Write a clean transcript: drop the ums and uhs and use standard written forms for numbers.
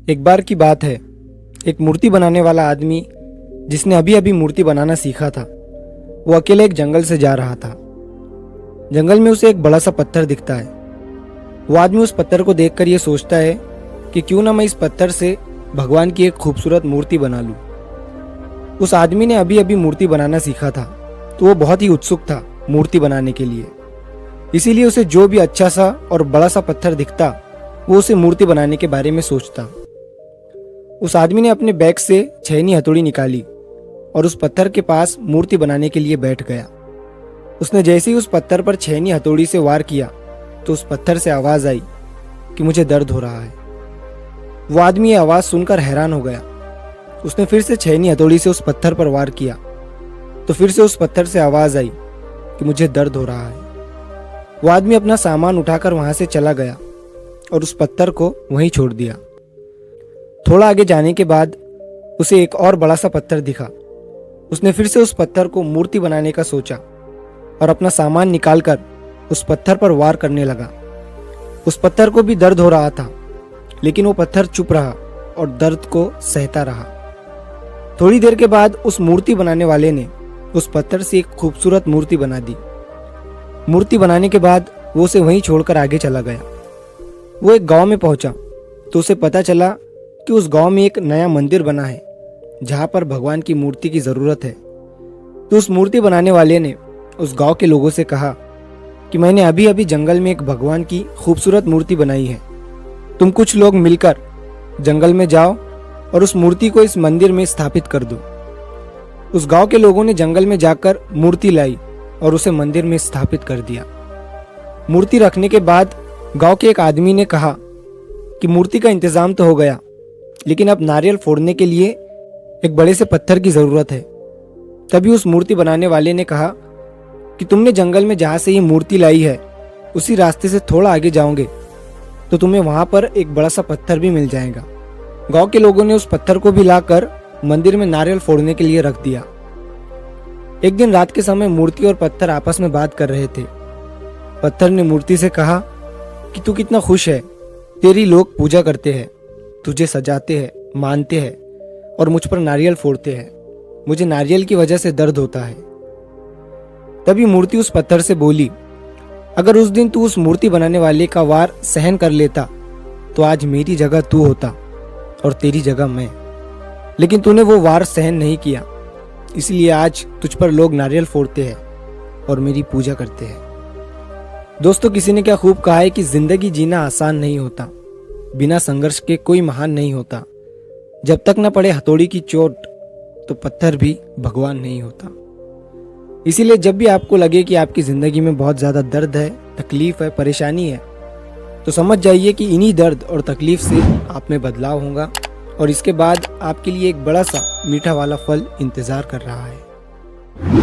एक बार की बात है, एक मूर्ति बनाने वाला आदमी जिसने अभी अभी मूर्ति बनाना सीखा था, वो अकेले एक जंगल से जा रहा था। जंगल में उसे एक बड़ा सा पत्थर दिखता है। वो आदमी उस पत्थर को देखकर ये सोचता है कि क्यों ना मैं इस पत्थर से भगवान की एक खूबसूरत मूर्ति बना लूं। उस आदमी ने अभी अभी मूर्ति बनाना सीखा था, तो वो बहुत ही उत्सुक था मूर्ति बनाने के लिए। इसीलिए उसे जो भी अच्छा सा और बड़ा सा पत्थर दिखता, वो उसे मूर्ति बनाने के बारे में सोचता। उस आदमी ने अपने बैग से छेनी हथौड़ी निकाली और उस पत्थर के पास मूर्ति बनाने के लिए बैठ गया। उसने जैसे ही उस पत्थर पर छेनी हथौड़ी से वार किया तो उस पत्थर से आवाज आई कि मुझे दर्द हो रहा है। वो आदमी ये आवाज सुनकर हैरान हो गया। उसने फिर से छेनी हथौड़ी से उस पत्थर पर वार किया तो फिर से उस पत्थर से आवाज आई कि मुझे दर्द हो रहा है। वो आदमी अपना सामान उठाकर वहां से चला गया और उस पत्थर को वहीं छोड़ दिया। थोड़ा आगे जाने के बाद उसे एक और बड़ा सा पत्थर दिखा। उसने फिर से उस पत्थर को मूर्ति बनाने का सोचा और अपना सामान निकालकर उस पत्थर पर वार करने लगा। उस पत्थर को भी दर्द हो रहा था, लेकिन वो पत्थर चुप रहा और दर्द को सहता रहा। थोड़ी देर के बाद उस मूर्ति बनाने वाले ने उस पत्थर से एक खूबसूरत मूर्ति बना दी। मूर्ति बनाने के बाद वो उसे वहीं छोड़कर आगे चला गया। वो एक गांव में पहुंचा तो उसे पता चला कि उस गांव में एक नया मंदिर बना है जहां पर भगवान की मूर्ति की जरूरत है। तो उस मूर्ति बनाने वाले ने उस गांव के लोगों से कहा कि मैंने अभी अभी जंगल में एक भगवान की खूबसूरत मूर्ति बनाई है। तुम कुछ लोग मिलकर जंगल में जाओ और उस मूर्ति को इस मंदिर में स्थापित कर दो। उस गांव के लोगों ने जंगल में जाकर मूर्ति लाई और उसे मंदिर में स्थापित कर दिया। मूर्ति रखने के बाद गांव के एक आदमी ने कहा कि मूर्ति का इंतजाम तो हो गया, लेकिन अब नारियल फोड़ने के लिए एक बड़े से पत्थर की जरूरत है। तभी उस मूर्ति बनाने वाले ने कहा कि तुमने जंगल में जहां से ये मूर्ति लाई है उसी रास्ते से थोड़ा आगे जाओगे तो तुम्हें वहां पर एक बड़ा सा पत्थर भी मिल जाएगा। गांव के लोगों ने उस पत्थर को भी लाकर मंदिर में नारियल फोड़ने के लिए रख दिया। एक दिन रात के समय मूर्ति और पत्थर आपस में बात कर रहे थे। पत्थर ने मूर्ति से कहा कि तू कितना खुश है, तेरी लोग पूजा करते हैं, तुझे सजाते हैं, मानते हैं और मुझ पर नारियल फोड़ते हैं। मुझे नारियल की वजह से दर्द होता है। तभी मूर्ति उस पत्थर से बोली, अगर उस दिन तू उस मूर्ति बनाने वाले का वार सहन कर लेता तो आज मेरी जगह तू होता और तेरी जगह मैं। लेकिन तूने वो वार सहन नहीं किया, इसलिए आज तुझ पर लोग नारियल फोड़ते हैं और मेरी पूजा करते हैं। दोस्तों, किसी ने क्या खूब कहा है कि जिंदगी जीना आसान नहीं होता, बिना संघर्ष के कोई महान नहीं होता। जब तक न पड़े हथौड़ी की चोट तो पत्थर भी भगवान नहीं होता। इसीलिए जब भी आपको लगे कि आपकी जिंदगी में बहुत ज्यादा दर्द है, तकलीफ है, परेशानी है, तो समझ जाइए कि इन्हीं दर्द और तकलीफ से आप में बदलाव होगा और इसके बाद आपके लिए एक बड़ा सा मीठा वाला फल इंतजार कर रहा है।